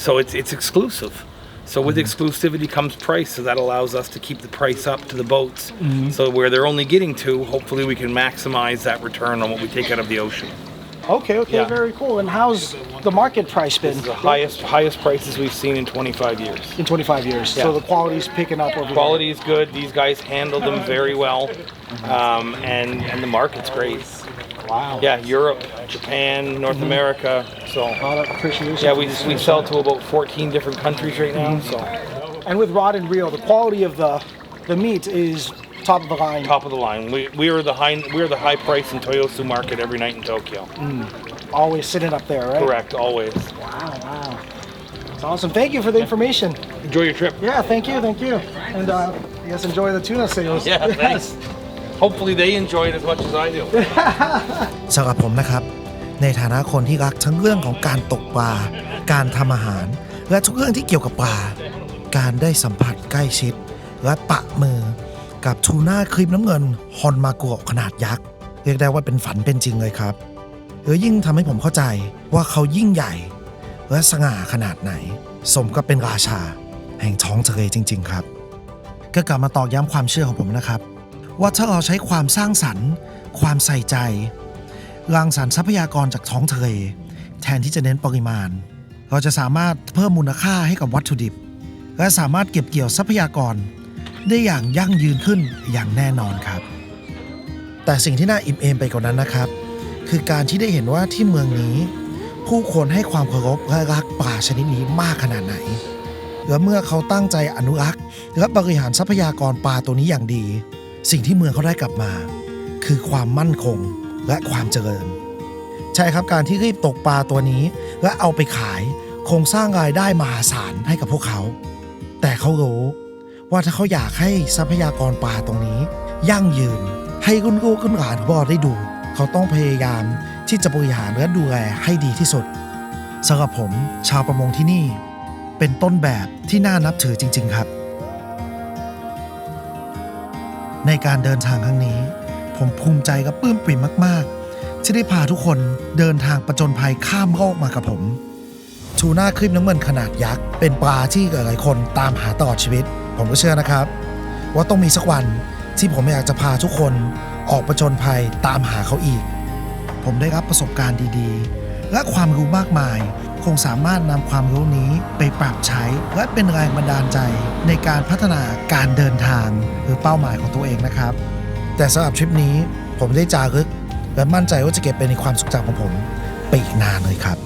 So it's exclusive. So with exclusivity comes price, so that allows us to keep the price up to the boats. So where they're only getting to, hopefully we can maximize that return on what we take out of the ocean. Okay, Yeah. very cool. And how's the market price been This is the highest prices we've seen in 25 years. in 25 years? Yeah. So the quality's picking up over Quality is good. These guys handle them very well, and the market's great. there. Wow. Yeah, Europe, Japan, North America. So A lot of appreciation. yeah, for we this. sell to about 14 different countries right now. So And with rod and reel, the quality of the meat is top of the line. top of the line. We are the high price in Toyosu market every night in Tokyo. Always sitting up there, right? Correct, always. Wow. It's awesome. Thank you for the information. Enjoy your trip. Yeah, thank you. And yes, enjoy the tuna sales. Yeah, thanks. Hopefully they enjoy it as much as I do. สำหรับผมนะครับในฐานะคนที่รักทั้งเรื่องของการตกปลาการทำอาหารและทุกเรื่องที่เกี่ยวกับปลาการได้สัมผัสใกล้ชิดและปะมือกับทูน่าครีมน้ำเงินฮอนมากุขนาดยักษ์เรียกได้ว่าเป็นฝันเป็นจริงเลยครับยิ่งทำให้ผมเข้าใจว่าเขายิ่งใหญ่และสง่าขนาดไหนสมกับเป็นราชาแห่งท้องทะเลจริงๆครับก็กลับมาตอกย้ำความเชื่อของผมนะครับว่าถ้าเราใช้ความสร้างสรรค์ความใส่ใจรังสรรค์ทรัพยากรจากท้องทะเลแทนที่จะเน้นปริมาณเราจะสามารถเพิ่มมูลค่าให้กับวัตถุดิบและสามารถเก็บเกี่ยวทรัพยากรได้อย่างยั่งยืนขึ้นอย่างแน่นอนครับแต่สิ่งที่น่าอิ่มเอมไปกว่านั้นนะครับคือการที่ได้เห็นว่าที่เมืองนี้ผู้คนให้ความเคารพและรักปลาชนิดนี้มากขนาดไหนและเมื่อเขาตั้งใจอนุรักษ์และบริหารทรัพยากรปลาตัวนี้อย่างดีสิ่งที่เมืองเขาได้กลับมาคือความมั่นคงและความเจริญใช่ครับการที่รีบตกปลาตัวนี้และเอาไปขายคงสร้างรายได้มหาศาลให้กับพวกเขาแต่เขารู้ว่าถ้าเขาอยากให้ทรัพยากรปลาตรงนี้ยั่งยืนให้รุ่นลูกรุ่นหลานของเราได้ดูเขาต้องพยายามที่จะบริหารและดูแลให้ดีที่สุดสำหรับผมชาวประมงที่นี่เป็นต้นแบบที่น่านับถือจริงๆครับในการเดินทางครั้งนี้ผมภูมิใจและปลื้มปริ่มมากๆที่ได้พาทุกคนเดินทางประจนภัยข้ามโลกมากับผมทูน่าครีมน้ำเงินขนาดยักษ์เป็นปลาที่หลายๆคนตามหาตลอดชีวิตผมก็เชื่อนะครับว่าต้องมีสักวันที่ผมอยากจะพาทุกคนออกประจนภัยตามหาเขาอีกผมได้รับประสบการณ์ดีๆและความรู้มากมายคงสามารถนำความรู้นี้ไปปรับใช้และเป็นแรงบันดาลใจในการพัฒนาการเดินทางหรือเป้าหมายของตัวเองนะครับแต่สำหรับทริปนี้ผมได้จารึกและมั่นใจว่าจะเก็บเป็นในความทรงจำของผมไปอีกนานเลยครับ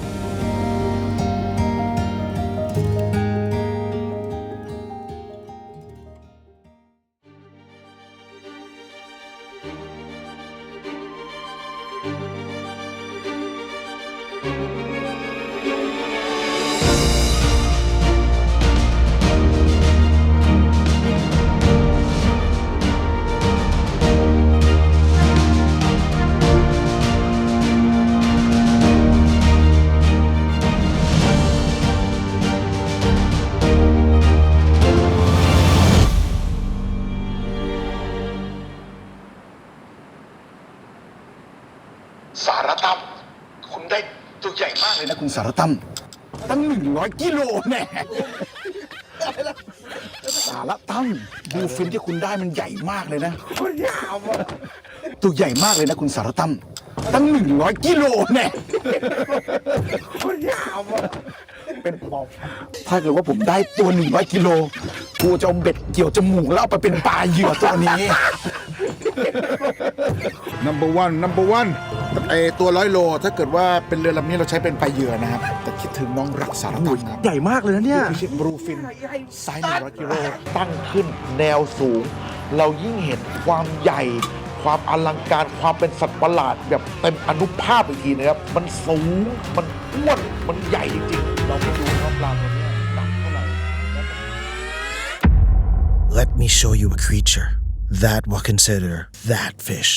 สารตั้มคุณได้ตัวใหญ่มากเลยนะคุณสารตั้มตั้ง100 กิโลแน่สารตั้มดูฟินที่คุณได้มันใหญ่มากเลยนะตัวใหญ่มากเลยนะคุณสารตั้มตั้ง100 กิโลแน่เป็นปอบถ้าเกิดว่าผมได้ตัว100 กิโลกูจะเอาเบ็ดเกี่ยวจมูกแล้วเอาไปเป็นปลาเหยื่อตัวนี้ number one ไอตัว100 โลถ้าเกิดว่าเป็นเรือลำนี้เราใช้เป็นปลาเหยื่อนะครับแต่คิดถึงน้องรักสารตั้มครับ ใหญ่มากเลยนะเนี่ย พิชิตบรูฟินไซส์100 กิโล ตั้งขึ้นแนวสูง เรายิ่งเห็นความใหญ่ ความอลังการความเป็นสัตว์ประหลาดแบบเต็มอนุภาพอีกทีนะครับ มันสูง มันอ้วน มันใหญ่จริงๆ เราไม่ดูว่าปลาตัวนี้หนักเท่าไหร่ Let me show you a creature that will consider that fish